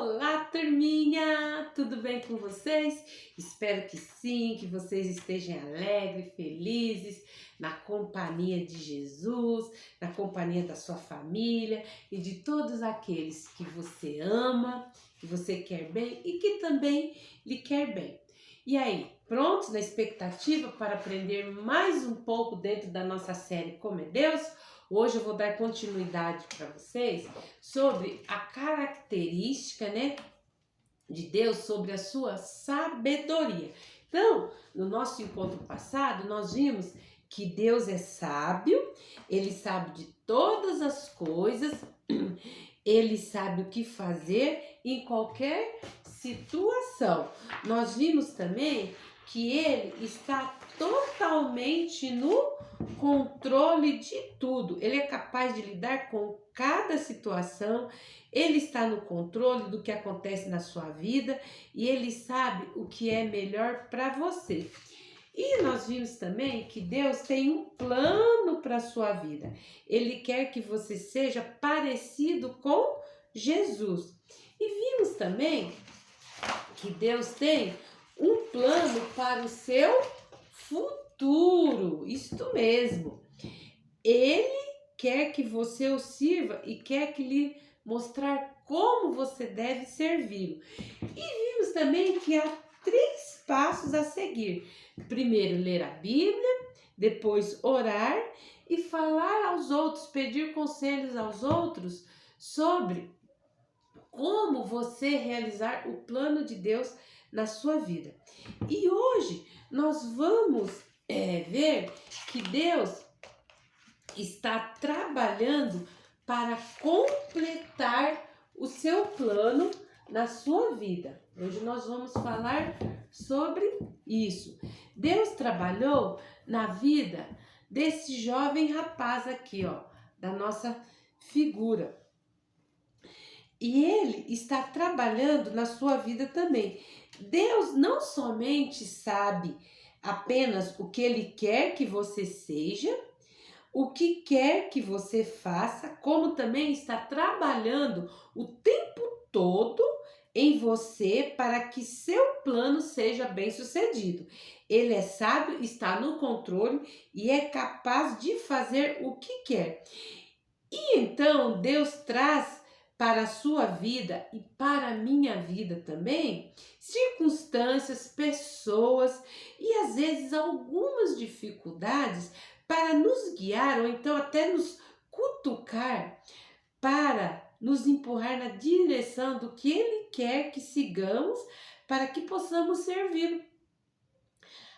Olá, turminha! Tudo bem com vocês? Espero que sim, que vocês estejam alegres, felizes, na companhia de Jesus, na companhia da sua família e de todos aqueles que você ama, que você quer bem e que também lhe quer bem. E aí, prontos na expectativa para aprender mais um pouco dentro da nossa série Como é Deus? Hoje eu vou dar continuidade para vocês sobre a característica, de Deus, sobre a sua sabedoria. Então, no nosso encontro passado, nós vimos que Deus é sábio, ele sabe de todas as coisas, ele sabe o que fazer em qualquer situação. Nós vimos também que ele está totalmente no controle de tudo. Ele é capaz de lidar com cada situação, ele está no controle do que acontece na sua vida e ele sabe o que é melhor para você. E nós vimos também que Deus tem um plano para a sua vida. Ele quer que você seja parecido com Jesus. E vimos também que Deus tem um plano para o seu futuro. Isto mesmo. Ele quer que você o e quer que lhe mostrar como você deve servi-lo. E vimos também que há 3 passos a seguir. Primeiro, ler a Bíblia, depois orar e falar aos outros, pedir conselhos aos outros sobre como você realizar o plano de Deus na sua vida. E hoje nós vamos ver que Deus está trabalhando para completar o seu plano na sua vida. Hoje nós vamos falar sobre isso. Deus trabalhou na vida desse jovem rapaz aqui, da nossa figura. E ele está trabalhando na sua vida também. Deus não somente sabe apenas o que ele quer que você seja, o que quer que você faça, como também está trabalhando o tempo todo em você para que seu plano seja bem sucedido. Ele é sábio, está no controle e é capaz de fazer o que quer. E então Deus traz para a sua vida e para a minha vida também circunstâncias, pessoas e às vezes algumas dificuldades para nos guiar ou então até nos cutucar, para nos empurrar na direção do que Ele quer que sigamos para que possamos servi-lo.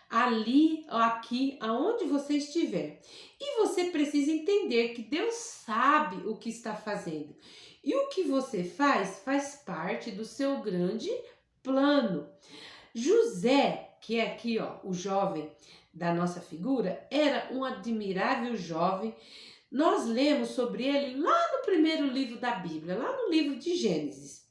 Ali, aqui, aonde você estiver. E você precisa entender que Deus sabe o que está fazendo. E o que você faz parte do seu grande plano. José, que é aqui, o jovem da nossa figura, era um admirável jovem. Nós lemos sobre ele lá no primeiro livro da Bíblia, lá no livro de Gênesis.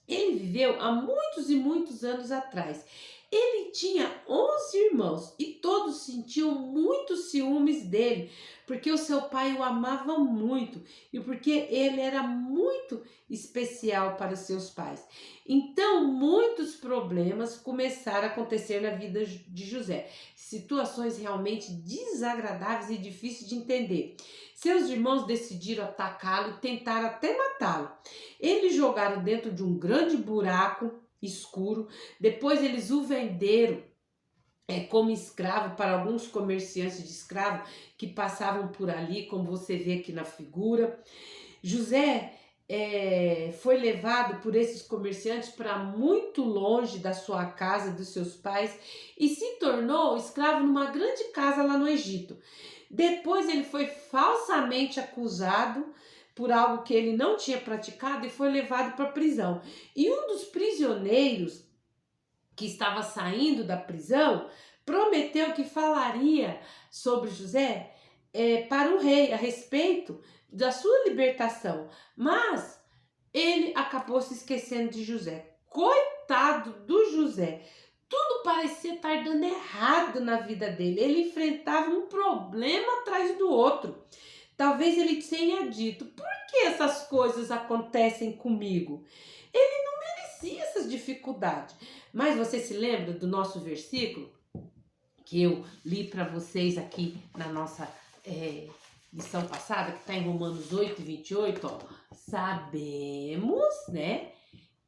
Ele viveu há muitos e muitos anos atrás. Ele tinha 11 irmãos e todos sentiam muito ciúmes dele, porque o seu pai o amava muito e porque ele era muito especial para os seus pais. Então, muitos problemas começaram a acontecer na vida de José. Situações realmente desagradáveis e difíceis de entender. Seus irmãos decidiram atacá-lo e tentaram até matá-lo. Eles jogaram dentro de um grande buraco escuro. Depois eles o venderam como escravo para alguns comerciantes de escravo que passavam por ali, como você vê aqui na figura. José foi levado por esses comerciantes para muito longe da sua casa, dos seus pais, e se tornou escravo numa grande casa lá no Egito. Depois ele foi falsamente acusado por algo que ele não tinha praticado e foi levado para a prisão. E um dos prisioneiros que estava saindo da prisão prometeu que falaria sobre José para o rei a respeito da sua libertação. Mas ele acabou se esquecendo de José. Coitado do José! Tudo parecia estar dando errado na vida dele. Ele enfrentava um problema atrás do outro. Talvez ele tenha dito: por que essas coisas acontecem comigo? Ele não conhecia essas dificuldades. Mas você se lembra do nosso versículo que eu li para vocês aqui na nossa lição passada, que está em Romanos 8:28, ó. Sabemos, né,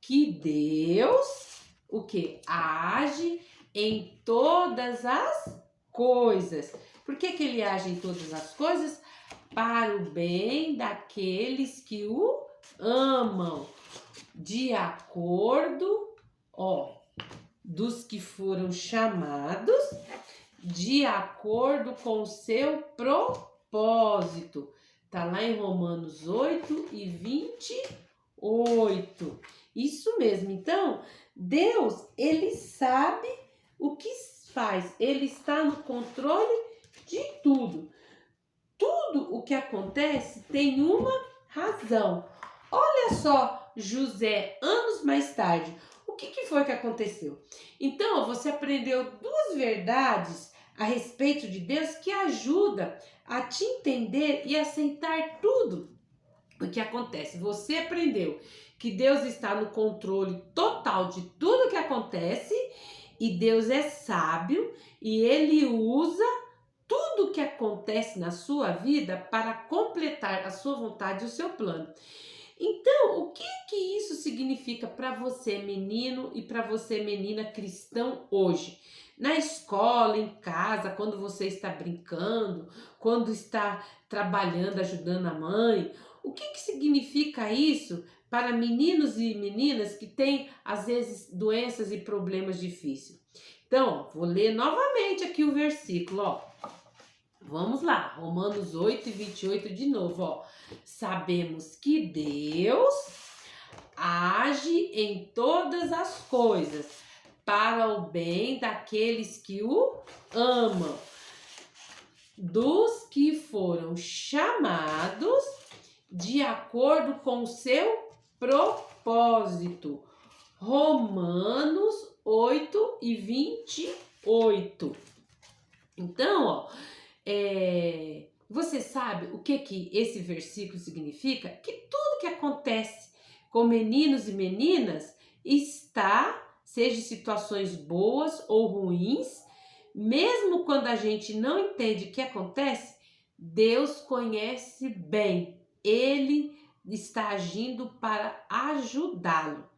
que Deus, o que? Age em todas as coisas. Por que ele age em todas as coisas? Para o bem daqueles que o amam, de acordo, ó, dos que foram chamados, de acordo com o seu propósito. Tá lá em Romanos 8:28. Isso mesmo. Então, Deus, ele sabe o que faz. Ele está no controle de tudo. Tudo o que acontece tem uma razão. Olha só, José, anos mais tarde, o que foi que aconteceu? Então, você aprendeu duas verdades a respeito de Deus que ajuda a te entender e aceitar tudo o que acontece. Você aprendeu que Deus está no controle total de tudo que acontece e Deus é sábio e Ele usa tudo que acontece na sua vida para completar a sua vontade e o seu plano. Então, o que isso significa para você, menino, e para você, menina cristão, hoje? Na escola, em casa, quando você está brincando, quando está trabalhando, ajudando a mãe. O que significa isso para meninos e meninas que têm, às vezes, doenças e problemas difíceis? Então, vou ler novamente aqui o versículo, ó. Vamos lá, Romanos 8:28 de novo, ó. Sabemos que Deus age em todas as coisas para o bem daqueles que o amam, dos que foram chamados de acordo com o seu propósito. Romanos 8:28. Então, ó, você sabe o que esse versículo significa? Que tudo que acontece com meninos e meninas está, seja situações boas ou ruins, mesmo quando a gente não entende o que acontece, Deus conhece bem. Ele está agindo para ajudá-lo.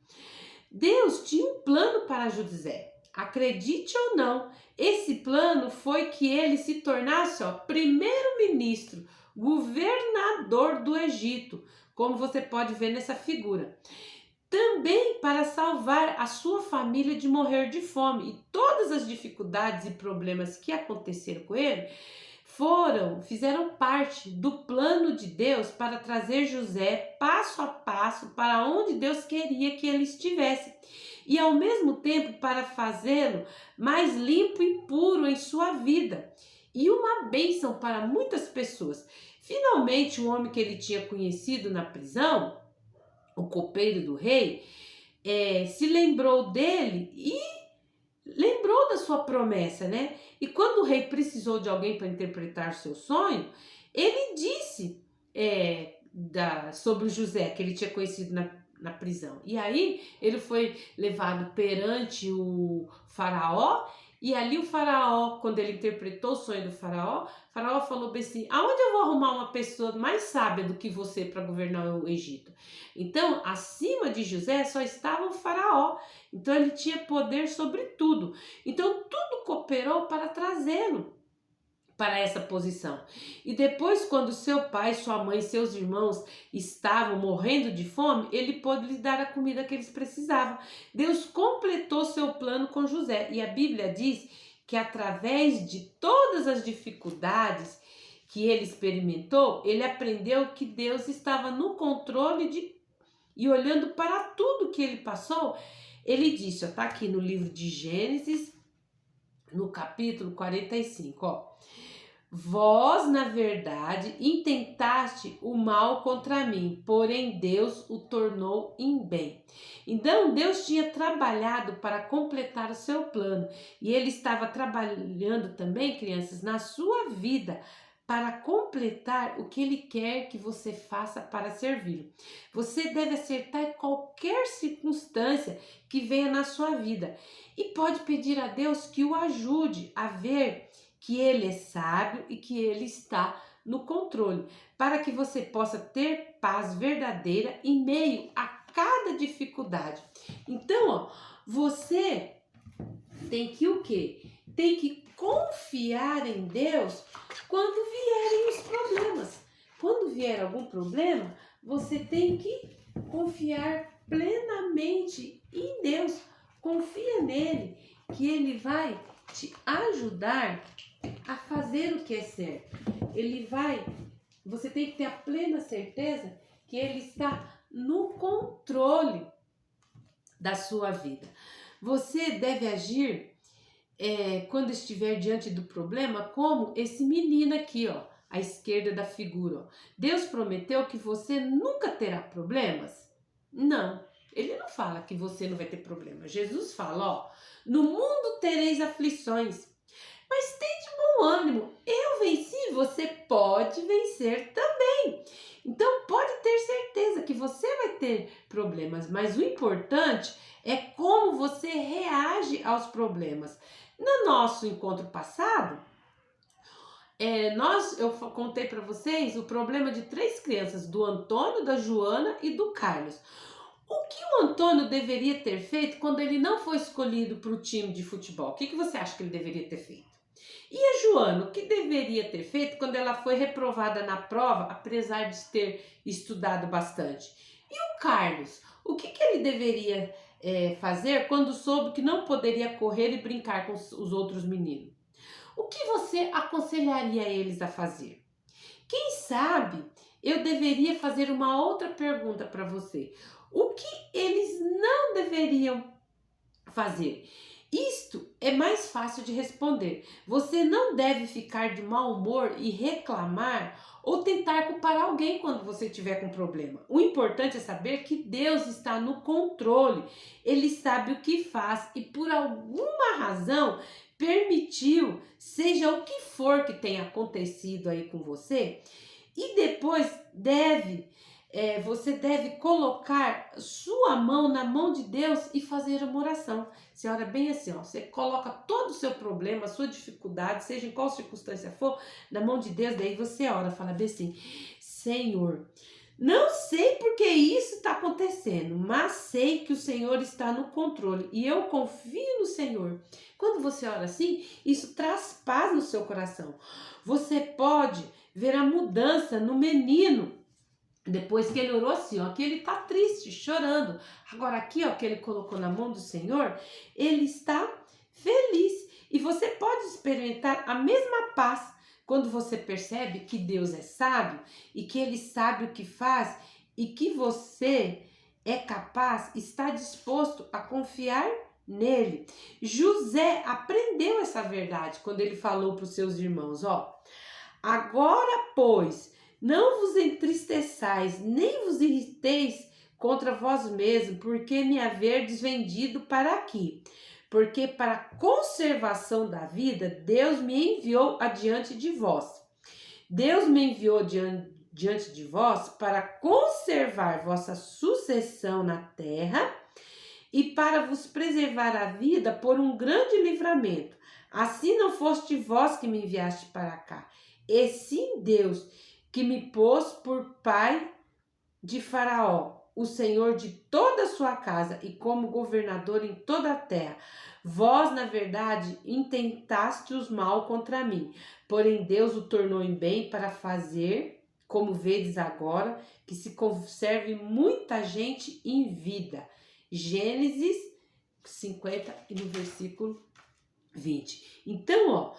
Deus tinha um plano para José. Acredite ou não, esse plano foi que ele se tornasse primeiro-ministro, governador do Egito, como você pode ver nessa figura. Também para salvar a sua família de morrer de fome. E todas as dificuldades e problemas que aconteceram com ele fizeram parte do plano de Deus para trazer José passo a passo para onde Deus queria que ele estivesse. E ao mesmo tempo para fazê-lo mais limpo e puro em sua vida. E uma bênção para muitas pessoas. Finalmente, o homem que ele tinha conhecido na prisão, o copeiro do rei, se lembrou dele e lembrou da sua promessa, né? E quando o rei precisou de alguém para interpretar seu sonho, ele disse sobre o José, que ele tinha conhecido na prisão. E aí ele foi levado perante o faraó, e ali o faraó, quando ele interpretou o sonho do faraó, o faraó falou bem assim: aonde eu vou arrumar uma pessoa mais sábia do que você para governar o Egito? Então, acima de José só estava o faraó. Então ele tinha poder sobre tudo. Então tudo cooperou para trazê-lo para essa posição. E depois, quando seu pai, sua mãe, seus irmãos estavam morrendo de fome, ele pôde lhes dar a comida que eles precisavam. Deus completou seu plano com José. E a Bíblia diz que através de todas as dificuldades que ele experimentou, ele aprendeu que Deus estava no controle e olhando para tudo que ele passou, ele disse, está aqui no livro de Gênesis, no capítulo 45, ó. Vós, na verdade, intentaste o mal contra mim, porém Deus o tornou em bem. Então, Deus tinha trabalhado para completar o seu plano. E Ele estava trabalhando também, crianças, na sua vida, para completar o que Ele quer que você faça para servir. Você deve acertar qualquer circunstância que venha na sua vida e pode pedir a Deus que o ajude a ver que Ele é sábio e que Ele está no controle, para que você possa ter paz verdadeira em meio a cada dificuldade. Então, ó, você tem que o quê? Tem que confiar em Deus quando vierem os problemas. Quando vier algum problema, você tem que confiar plenamente em Deus. Confia nele, que ele vai te ajudar a fazer o que é certo. Você tem que ter a plena certeza que ele está no controle da sua vida. Você deve agir quando estiver diante do problema, como esse menino aqui, ó, à esquerda da figura. Ó. Deus prometeu que você nunca terá problemas? Não, ele não fala que você não vai ter problema. Jesus fala, ó, no mundo tereis aflições, mas tende bom ânimo, eu venci, você pode vencer também. Então pode ter certeza que você vai ter problemas, mas o importante é como você reage aos problemas. No nosso encontro passado, eu contei para vocês o problema de 3 crianças, do Antônio, da Joana e do Carlos. O que o Antônio deveria ter feito quando ele não foi escolhido para o time de futebol? O que você acha que ele deveria ter feito? E a Joana, o que deveria ter feito quando ela foi reprovada na prova, apesar de ter estudado bastante? E o Carlos, o que ele deveria fazer quando soube que não poderia correr e brincar com os outros meninos? O que você aconselharia eles a fazer? Quem sabe eu deveria fazer uma outra pergunta para você. O que eles não deveriam fazer? Isto é mais fácil de responder. Você não deve ficar de mau humor e reclamar ou tentar culpar alguém quando você tiver com problema. O importante é saber que Deus está no controle. Ele sabe o que faz e por alguma razão permitiu, seja o que for que tenha acontecido aí com você, e depois você deve colocar sua mão na mão de Deus e fazer uma oração. Você ora bem assim, ó, você coloca todo o seu problema, a sua dificuldade, seja em qual circunstância for, na mão de Deus, daí você ora, fala bem assim, Senhor, não sei porque isso está acontecendo, mas sei que o Senhor está no controle e eu confio no Senhor. Quando você ora assim, isso traz paz no seu coração. Você pode ver a mudança no menino depois que ele orou assim, ó, aqui ele tá triste, chorando. Agora aqui, ó, que ele colocou na mão do Senhor, ele está feliz. E você pode experimentar a mesma paz quando você percebe que Deus é sábio e que ele sabe o que faz e que você é capaz, está disposto a confiar nele. José aprendeu essa verdade quando ele falou para os seus irmãos, ó, agora, pois, não vos entristeçais, nem vos irriteis contra vós mesmos, porque me haverdes vendido para aqui. Porque para a conservação da vida, Deus me enviou adiante de vós. Deus me enviou diante de vós para conservar vossa sucessão na terra e para vos preservar a vida por um grande livramento. Assim não foste vós que me enviaste para cá, e sim Deus, que me pôs por pai de Faraó, o senhor de toda a sua casa e como governador em toda a terra. Vós, na verdade, intentastes o mal contra mim, porém Deus o tornou em bem para fazer, como vedes agora, que se conserve muita gente em vida. Gênesis 50 e no versículo 20. Então, ó,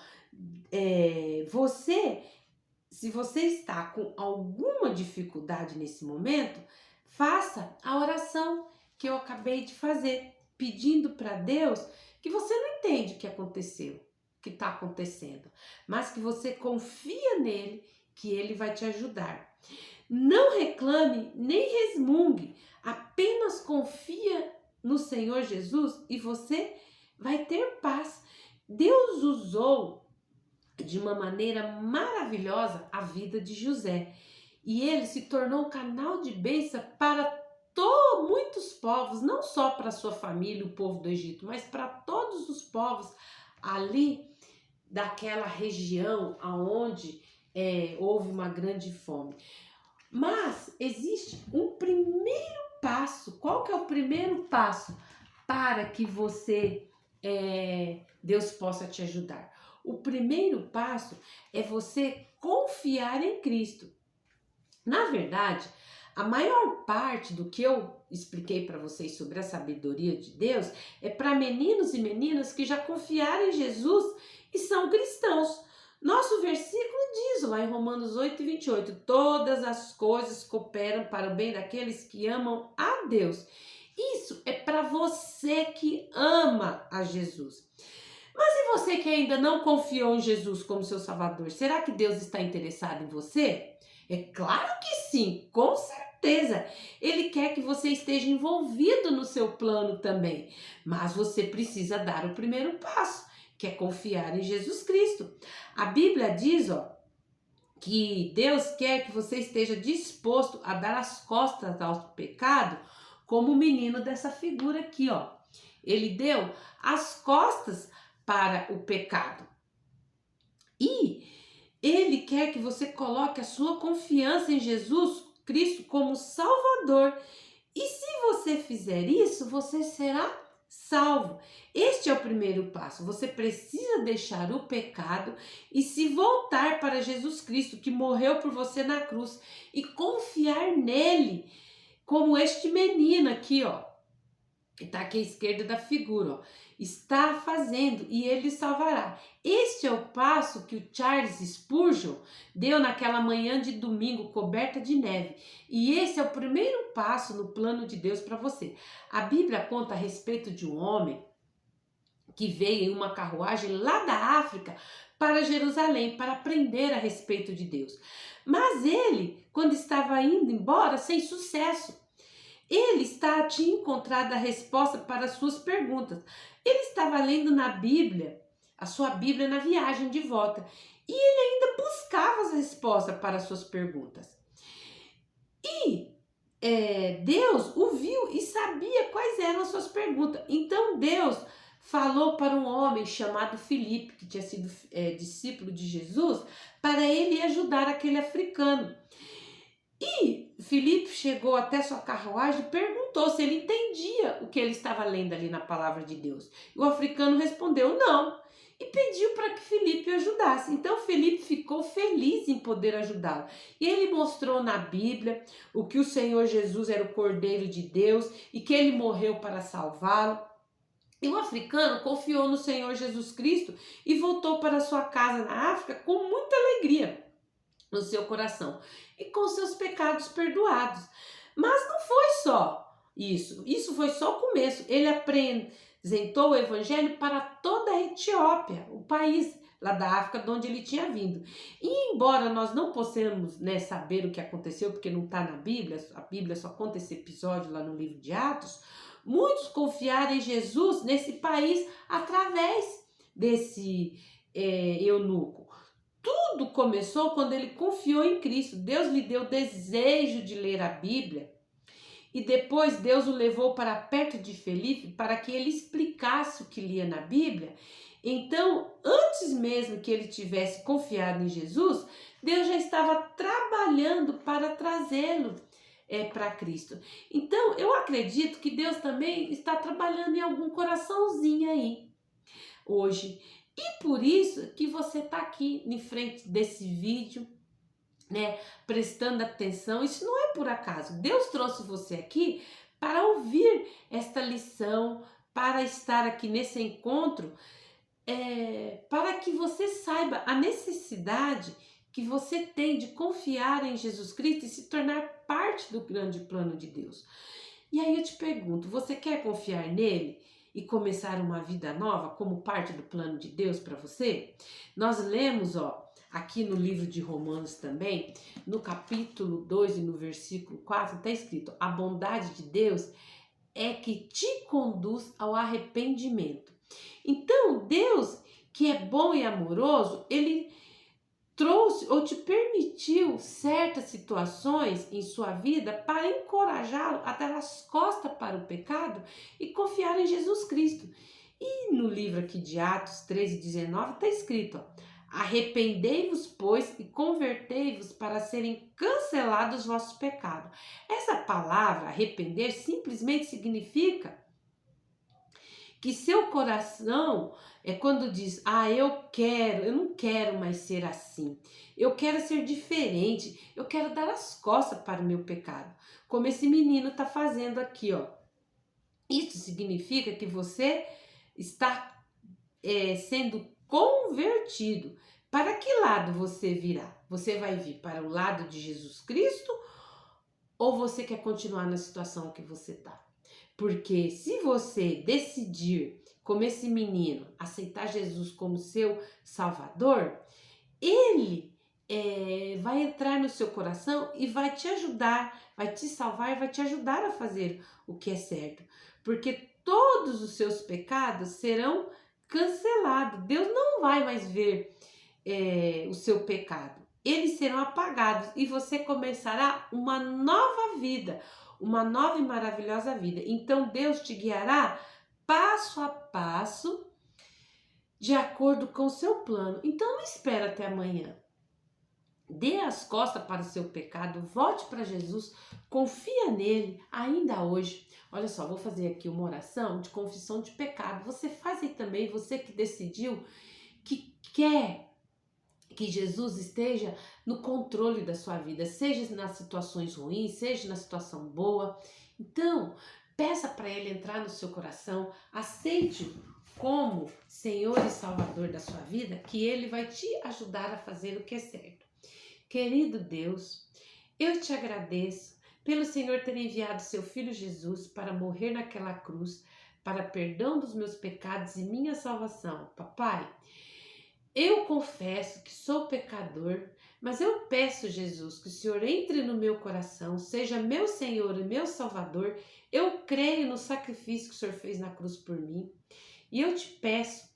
se você está com alguma dificuldade nesse momento, faça a oração que eu acabei de fazer, pedindo para Deus que você não entende o que aconteceu, o que está acontecendo, mas que você confia nele, que ele vai te ajudar. Não reclame nem resmungue, apenas confia no Senhor Jesus e você vai ter paz. Deus usou de uma maneira maravilhosa a vida de José. E ele se tornou um canal de bênção para muitos povos, não só para sua família, o povo do Egito, mas para todos os povos ali daquela região aonde houve uma grande fome. Mas existe um primeiro passo. Qual que é o primeiro passo para que Deus possa te ajudar? O primeiro passo é você confiar em Cristo. Na verdade, a maior parte do que eu expliquei para vocês sobre a sabedoria de Deus é para meninos e meninas que já confiaram em Jesus e são cristãos. Nosso versículo diz lá em Romanos 8:28, todas as coisas cooperam para o bem daqueles que amam a Deus. Isso é para você que ama a Jesus. Mas e você que ainda não confiou em Jesus como seu Salvador? Será que Deus está interessado em você? É claro que sim, com certeza. Ele quer que você esteja envolvido no seu plano também. Mas você precisa dar o primeiro passo, que é confiar em Jesus Cristo. A Bíblia diz, que Deus quer que você esteja disposto a dar as costas ao pecado, como o menino dessa figura aqui, Ele deu as costas para o pecado. E ele quer que você coloque a sua confiança em Jesus Cristo como Salvador. E se você fizer isso, você será salvo. Este é o primeiro passo. Você precisa deixar o pecado e se voltar para Jesus Cristo, que morreu por você na cruz, e confiar nele, como este menino aqui, que está aqui à esquerda da figura, está fazendo, e ele salvará. Este é o passo que o Charles Spurgeon deu naquela manhã de domingo coberta de neve. E esse é o primeiro passo no plano de Deus para você. A Bíblia conta a respeito de um homem que veio em uma carruagem lá da África para Jerusalém para aprender a respeito de Deus. Mas ele, quando estava indo embora, sem sucesso, ele tinha encontrado a resposta para as suas perguntas. Ele estava lendo na Bíblia, a sua Bíblia na viagem de volta. E ele ainda buscava as respostas para as suas perguntas. E Deus o viu e sabia quais eram as suas perguntas. Então Deus falou para um homem chamado Filipe, que tinha sido discípulo de Jesus, para ele ajudar aquele africano. E Filipe chegou até sua carruagem e perguntou se ele entendia o que ele estava lendo ali na palavra de Deus. E o africano respondeu não e pediu para que Filipe o ajudasse. Então Filipe ficou feliz em poder ajudá-lo. E ele mostrou na Bíblia o que o Senhor Jesus era o Cordeiro de Deus e que ele morreu para salvá-lo. E o africano confiou no Senhor Jesus Cristo e voltou para sua casa na África com muita alegria no seu coração e com seus pecados perdoados. Mas não foi só isso foi só o começo. Ele apresentou o evangelho para toda a Etiópia, o país lá da África de onde ele tinha vindo. E embora nós não possamos saber o que aconteceu, porque não está na Bíblia, a Bíblia só conta esse episódio lá no livro de Atos, muitos confiaram em Jesus nesse país através desse eunuco. Tudo começou quando ele confiou em Cristo. Deus lhe deu o desejo de ler a Bíblia e depois Deus o levou para perto de Filipe para que ele explicasse o que lia na Bíblia. Então, antes mesmo que ele tivesse confiado em Jesus, Deus já estava trabalhando para trazê-lo para Cristo. Então, eu acredito que Deus também está trabalhando em algum coraçãozinho aí hoje. E por isso que você está aqui em frente desse vídeo, prestando atenção. Isso não é por acaso. Deus trouxe você aqui para ouvir esta lição, para estar aqui nesse encontro, para que você saiba a necessidade que você tem de confiar em Jesus Cristo e se tornar parte do grande plano de Deus. E aí eu te pergunto, você quer confiar nele e começar uma vida nova como parte do plano de Deus para você? Nós lemos, aqui no livro de Romanos também, no capítulo 2 e no versículo 4, está escrito: a bondade de Deus é que te conduz ao arrependimento. Então, Deus, que é bom e amoroso, ele trouxe ou te permitiu certas situações em sua vida para encorajá-lo a dar as costas para o pecado e confiar em Jesus Cristo. E no livro aqui de Atos 13:19 está escrito, ó, arrependei-vos, pois, e convertei-vos para serem cancelados os vossos pecados. Essa palavra, arrepender, simplesmente significa que seu coração é quando diz, eu não quero mais ser assim, eu quero ser diferente, eu quero dar as costas para o meu pecado, como esse menino está fazendo aqui, ó. Isso significa que você está sendo convertido. Para que lado você virá? Você vai vir para o lado de Jesus Cristo ou você quer continuar na situação que você está? Porque se você decidir, como esse menino, aceitar Jesus como seu Salvador, ele vai entrar no seu coração e vai te ajudar, vai te salvar e vai te ajudar a fazer o que é certo. Porque todos os seus pecados serão cancelados. Deus não vai mais ver o seu pecado. Eles serão apagados e você começará uma nova vida, uma nova e maravilhosa vida. Então Deus te guiará passo a passo de acordo com o seu plano. Então não espera até amanhã. Dê as costas para o seu pecado, volte para Jesus, confia nele ainda hoje. Olha só, vou fazer aqui uma oração de confissão de pecado. Você faz aí também, você que decidiu que quer que Jesus esteja no controle da sua vida, seja nas situações ruins, seja na situação boa. Então, peça para Ele entrar no seu coração, aceite-o como Senhor e Salvador da sua vida, que Ele vai te ajudar a fazer o que é certo. Querido Deus, eu te agradeço pelo Senhor ter enviado seu Filho Jesus para morrer naquela cruz, para perdão dos meus pecados e minha salvação. Papai, eu confesso que sou pecador, mas eu peço, Jesus, que o Senhor entre no meu coração, seja meu Senhor e meu Salvador. Eu creio no sacrifício que o Senhor fez na cruz por mim. E eu te peço,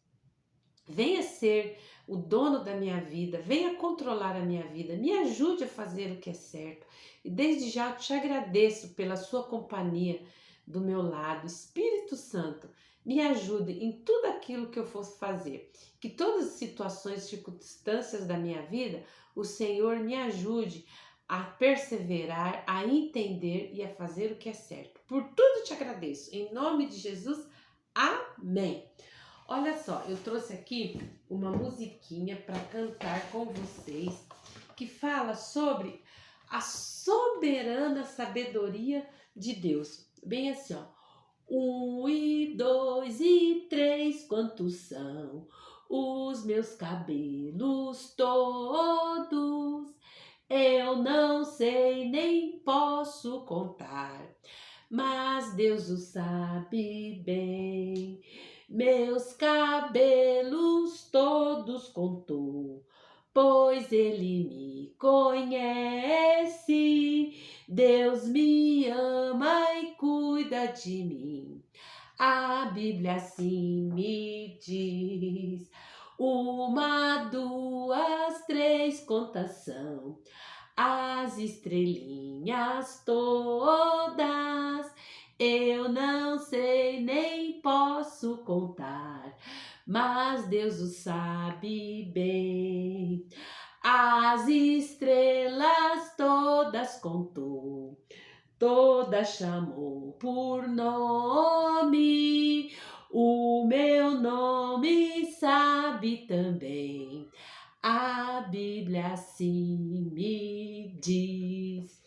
venha ser o dono da minha vida, venha controlar a minha vida, me ajude a fazer o que é certo. E desde já eu te agradeço pela sua companhia do meu lado. Espírito Santo, me ajude em tudo aquilo que eu fosse fazer. Que todas as situações, circunstâncias da minha vida, o Senhor me ajude a perseverar, a entender e a fazer o que é certo. Por tudo te agradeço. Em nome de Jesus, amém. Olha só, eu trouxe aqui uma musiquinha para cantar com vocês que fala sobre a soberana sabedoria de Deus. Bem assim, ó. 1 e 2 e 3, quantos são os meus cabelos todos? Eu não sei nem posso contar, mas Deus o sabe bem. Meus cabelos todos contou, pois Ele me conhece. Deus me ama e cuida de mim. A Bíblia assim me diz. 1, 2, 3, quantas são as estrelinhas todas? Eu não sei nem posso contar, mas Deus o sabe bem. As estrelas todas contou, todas chamou por nome. O meu nome sabe também. A Bíblia assim me diz.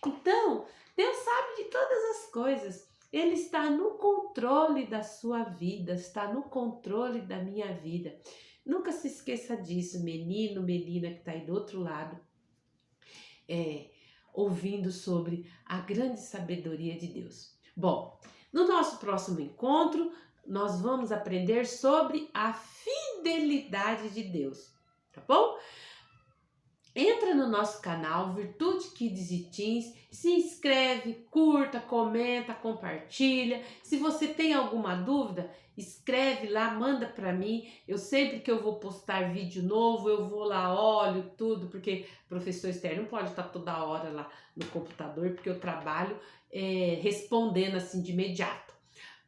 Então, Deus sabe de todas as coisas. Ele está no controle da sua vida, está no controle da minha vida. Nunca se esqueça disso, menino, menina que está aí do outro lado, ouvindo sobre a grande sabedoria de Deus. Bom, no nosso próximo encontro, nós vamos aprender sobre a fidelidade de Deus, tá bom? Entra no nosso canal Virtude Kids e Teens, se inscreve, curta, comenta, compartilha. Se você tem alguma dúvida, escreve lá, manda para mim. Eu sempre que eu vou postar vídeo novo, eu vou lá, olho tudo, porque professor externo não pode estar toda hora lá no computador, porque eu trabalho respondendo assim de imediato.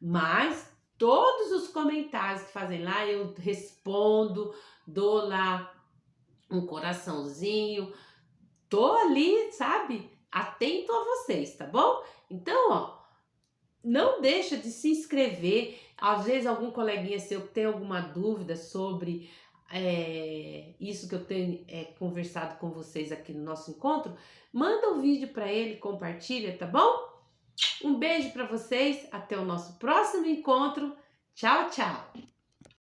Mas todos os comentários que fazem lá, eu respondo, dou lá um coraçãozinho, tô ali, sabe, atento a vocês, tá bom? Então, ó, não deixa de se inscrever. Às vezes algum coleguinha seu que tem alguma dúvida sobre isso que eu tenho conversado com vocês aqui no nosso encontro, manda um vídeo para ele, compartilha, tá bom? Um beijo para vocês, até o nosso próximo encontro. Tchau, tchau!